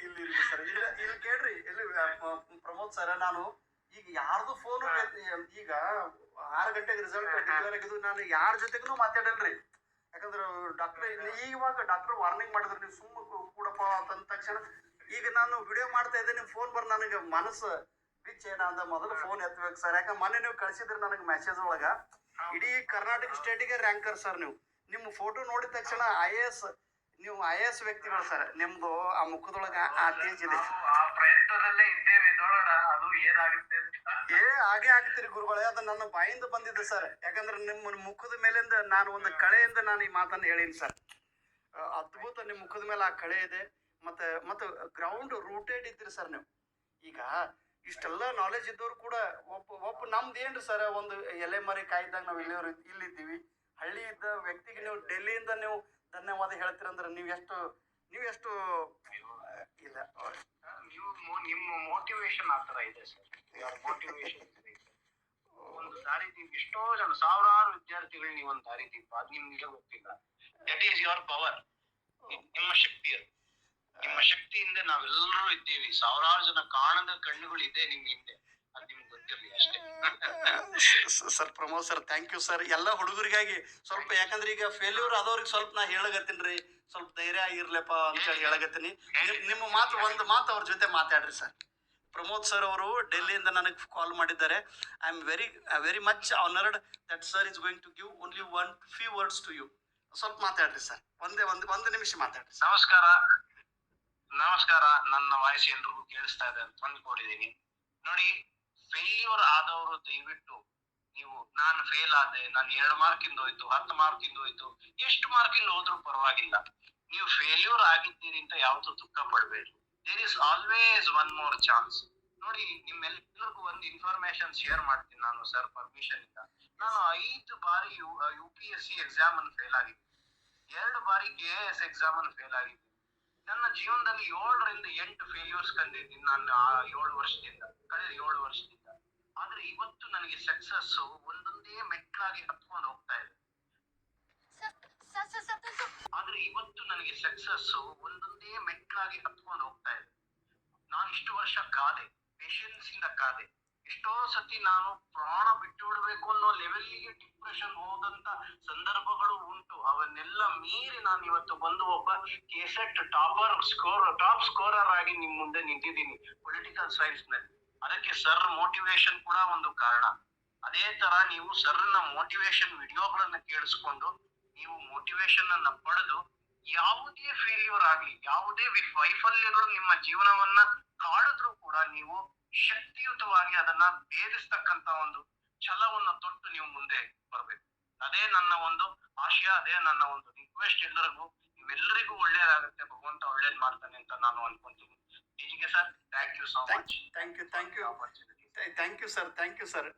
ಇಲ್ಲಿ ಇಲ್ಲಿ ಸರ್ ಇಲ್ಲ ಇಲ್ಲಿ ಕೇಳ್ರಿ ಇಲ್ಲಿ ಪ್ರಮೋದ್ ಸರ್ ನಾನು ಈಗ ಯಾರ್ದು ಫೋನ್ ಈಗ 6 ಗಂಟೆಗೆ ರಿಸಲ್ಟ್ ಡಿಕ್ಲೇರ್ ಆಗಿದ್ದು ನಾನು ಯಾರ ಜೊತೆಗೂ ಮಾತಾಡಲ್ರಿ ಯಾಕಂದ್ರೆ ಡಾಕ್ಟರ್ ಇವಾಗ ಡಾಕ್ಟರ್ ವಾರ್ನಿಂಗ್ ಮಾಡಿದ್ರು ನೀವು ಸುಮ್ಮ ಕೂಡಪ್ಪ ಅಂತಂದ ತಕ್ಷಣ ಈಗ ನಾನು ವಿಡಿಯೋ ಮಾಡ್ತಾ ಇದ್ದೇನೆ ಫೋನ್ ಬರ್ ನನಗೆ ಮನಸ್ಸು ಬಿಚ್ಚ ಏನ ಅಂದ ಮೊದಲು ಫೋನ್ ಎತ್ತಬೇಕು ಸರ್ ಯಾಕಂದ್ರೆ ಮೊನ್ನೆ ನೀವು ಕಳ್ಸಿದ್ರಿ ನನಗೆ ಮೆಸೇಜ್ ಒಳಗ ಇಡೀ ಕರ್ನಾಟಕ ಸ್ಟೇಟಿಗೆ ರ್ಯಾಂಕರ್ ಸರ್ ನೀವು ನಿಮ್ಮ ಫೋಟೋ ನೋಡಿದ ತಕ್ಷಣ ನೀವು IAS ವ್ಯಕ್ತಿಗಳು ಸರ್ ನಿಮ್ದು ಆ ಮುಖದೊಳಗ ಆ ತೇಜ್ ಇದೆ ಪ್ರಯತ್ನದಲ್ಲೇ ಇದ್ದೇವೆ ನೋಡೋಣ ಅದು ಏನಾಗುತ್ತೆ ಹಾಗೆ ಆಗ್ತೀರಿ ಗುರುಗಳೇ ಅದು ನನ್ನ ಬಾಯಿಂದ ಬಂದಿದೆ ಸರ್ ಯಾಕಂದ್ರೆ ನಿಮ್ಮ ಮುಖದ ಮೇಲಿಂದ ನಾನು ಒಂದು ಕಳೆಯಿಂದ ನಾನು ಈ ಮಾತನ್ನು ಹೇಳೀನಿ ಸರ್ ಅದ್ಭುತ ನಿಮ್ಮ ಮುಖದ ಮೇಲೆ ಆ ಕಳೆ ಇದೆ ಮತ್ತೆ ಗ್ರೌಂಡ್ ರೂಟೆಡ್ ಇದ್ರಿ ಸರ್ ನೀವು ಈಗ ಇಷ್ಟೆಲ್ಲ ನಾಲೆಜ್ ಇದ್ದವ್ರು ಕೂಡ ಒಬ್ಬ ನಮ್ದು ಏನ್ರಿ ಸರ್ ಒಂದು ಎಲೆ ಮರಿ ಕಾಯ್ದಾಗ ನಾವು ಇಲ್ಲಿದ್ದೀವಿ ಹಳ್ಳಿ ಇದ್ದ ವ್ಯಕ್ತಿಗೆ ನೀವು ಡೆಲ್ಲಿಯಿಂದ ನೀವು ಧನ್ಯವಾದ ಹೇಳ್ತೀರಂದ್ರೆ ನೀವು ಎಷ್ಟು ಇಲ್ಲ ನಿಮ್ಮ ಮೋಟಿವೇಶನ್ ಆ ತರ ಇದೆ ಸರ್ ಮೋಟಿವೇಶನ್ ಒಂದು ದಾರಿ ದೀಪ ಎಷ್ಟೋ ಜನ ಸಾವಿರಾರು ವಿದ್ಯಾರ್ಥಿಗಳು ನೀವು ಒಂದು ದಾರಿ ದೀಪ ಅದು ನಿಮ್ಗೆ ಗೊತ್ತಿಲ್ಲ ದಟ್ ಈಸ್ ಯುವರ್ ಪವರ್ ನಿಮ್ಮ ಶಕ್ತಿ ಅದು ನಿಮ್ಮ ಶಕ್ತಿಯಿಂದ ನಾವೆಲ್ಲರೂ ಇದ್ದೀವಿ ಸಾವಿರಾರು ಜನ ಕಾಣದ ಕಣ್ಣುಗಳು ಇದೆ ನಿಮ್ ಹಿಂದೆ ಅದು ನಿಮ್ಗೆ ಗೊತ್ತಿರ್ಲಿ ಅಷ್ಟೇ sir Pramod sir thank you sir ಎಲ್ಲ ಹುಡುಗರಿಗಾಗಿ ಸ್ವಲ್ಪ ಯಾಕಂದ್ರೆ ಈಗ ಫೇಲ್ಯೂರ್ ಆದವ್ರಿಗೆ ಸ್ವಲ್ಪ ನಾ ಹೇಳಗತ್ತೀನಿ ಸ್ವಲ್ಪ ಧೈರ್ಯ ಆಗಿರ್ಲಪ್ಪ ಅಂತ ಹೇಳಿ ಹೇಳಗತ್ತೀನಿ ನಿಮ್ಮ ಒಂದು ಮಾತು ಅವ್ರ ಜೊತೆ ಮಾತಾಡ್ರಿ ಸರ್ ಪ್ರಮೋದ್ ಸರ್ ಅವರು ಡೆಲ್ಲಿಯಿಂದ ನನಗೆ ಕಾಲ್ ಮಾಡಿದ್ದಾರೆ I am very much honoured that sir is going to give only few words to you ಸ್ವಲ್ಪ ಮಾತಾಡ್ರಿ ಸರ್ ಒಂದು ನಿಮಿಷ ಮಾತಾಡ್ರಿ ನಮಸ್ಕಾರ ನನ್ನ ವಾಯ್ಸ್ ಎಲ್ರಿಗೂ ಕೇಳಿಸ್ತಾ ಇದೆ ಅಂತ ಅಂದ್ಕೊಂಡಿದೀನಿ ನೋಡಿ ಫೇಲ್ಯೂರ್ ಆದವರು ದಯವಿಟ್ಟು ನೀವು ನಾನು ಫೇಲ್ ಆದೆ ನಾನು 2 ಮಾರ್ಕಿಂದ ಹೋಯ್ತು 10 ಮಾರ್ಕಿಂದ ಹೋಯ್ತು ಎಷ್ಟು ಮಾರ್ಕಿಂದ ಹೋದ್ರೂ ಪರವಾಗಿಲ್ಲ ನೀವು ಫೇಲ್ಯೂರ್ ಆಗಿದ್ದೀರಿ ಅಂತ ಯಾವತ್ತೂ ದುಃಖ ಪಡ್ಬೇಡಿ there is always one more chance ನೋಡಿ ನಿಮ್ಮೆಲ್ಲರಿಗೂ ಒಂದು ಇನ್ಫಾರ್ಮೇಶನ್ ಶೇರ್ ಮಾಡ್ತೀನಿ ನಾನು ಸರ್ ಪರ್ಮಿಷನ್ ಇಂದ ನಾನು 5 ಬಾರಿ UPSC ಎಕ್ಸಾಮ್ ಅನ್ನು ಫೇಲ್ ಆಗಿದ್ದೀನಿ 2 ಬಾರಿ KIS ಎಕ್ಸಾಮ್ ಅನ್ನು ಫೇಲ್ ಆಗಿದ್ದೀನಿ ನನ್ನ ಜೀವನದಲ್ಲಿ 7 ರಿಂದ 8 ಫೇಲ್ಯೂರ್ಸ್ ಕಂಡಿದ್ದೀನಿ ನಾನು 7 ವರ್ಷದಿಂದ ಕಳೆದ 7 ವರ್ಷದಿಂದ ಆದ್ರೆ ಇವತ್ತು ನನಗೆ ಸಕ್ಸಸ್ ಒಂದೊಂದೇ ಮೆಟ್ಲಾಗಿ ಹತ್ಕೊಂಡು ಹೋಗ್ತಾ ಇದೆ ನಾನು ಇಷ್ಟು ವರ್ಷ ಕಾದೆ ಪೇಷನ್ಸ್ ಇಂದ ಕಾದೆ ಎಷ್ಟೋ ಸತಿ ನಾನು ಪ್ರಾಣ ಬಿಟ್ಟು ಬಿಡಬೇಕು ಅನ್ನೋ ಲೆವೆಲ್ಗೆ ಡಿಪ್ರೆಷನ್ ಹೋದಂತ ಸಂದರ್ಭಗಳು ಉಂಟು ಅವನ್ನೆಲ್ಲ ಮೀರಿ ನಾನು ಇವತ್ತು ಬಂದು ಒಬ್ಬ ಕೆಸೆಟ್ ಟಾಪ್ ಸ್ಕೋರರ್ ಆಗಿ ನಿಮ್ ಮುಂದೆ ನಿಂತಿದ್ದೀನಿ ಪೊಲಿಟಿಕಲ್ ಸೈನ್ಸ್ ನಲ್ಲಿ ಅದಕ್ಕೆ ಸರ್ ಮೋಟಿವೇಶನ್ ಕೂಡ ಒಂದು ಕಾರಣ ಅದೇ ತರ ನೀವು ಸರ್ನ ಮೋಟಿವೇಶನ್ ವಿಡಿಯೋಗಳನ್ನ ಕೇಳಿಸ್ಕೊಂಡು ನೀವು ಮೋಟಿವೇಶನ್ ಅನ್ನ ಪಡೆದು ಯಾವುದೇ ಫೇಲ್ಯೂರ್ ಆಗ್ಲಿ ಯಾವುದೇ ವೈಫಲ್ಯಗಳು ನಿಮ್ಮ ಜೀವನವನ್ನ ಕಾಡಿದ್ರೂ ಕೂಡ ನೀವು ಶಕ್ತಿಯುತವಾಗಿ ಅದನ್ನ ಭೇದಿಸ್ತಕ್ಕಂತ ಒಂದು ಛಲವನ್ನ ತೊಟ್ಟು ನೀವು ಮುಂದೆ ಬರ್ಬೇಕು ಅದೇ ನನ್ನ ಒಂದು ಆಶಯ ಅದೇ ನನ್ನ ಒಂದು ರಿಕ್ವೆಸ್ಟ್ ನಿಮ್ಮೆಲ್ಲರಿಗೂ ಒಳ್ಳೇದಾಗುತ್ತೆ ಭಗವಂತ ಒಳ್ಳೇದ್ ಮಾಡ್ತಾನೆ ಅಂತ ನಾನು ಅನ್ಕೊಂತೀನಿ ಹೀಗೆ sir thank you so much thank you sir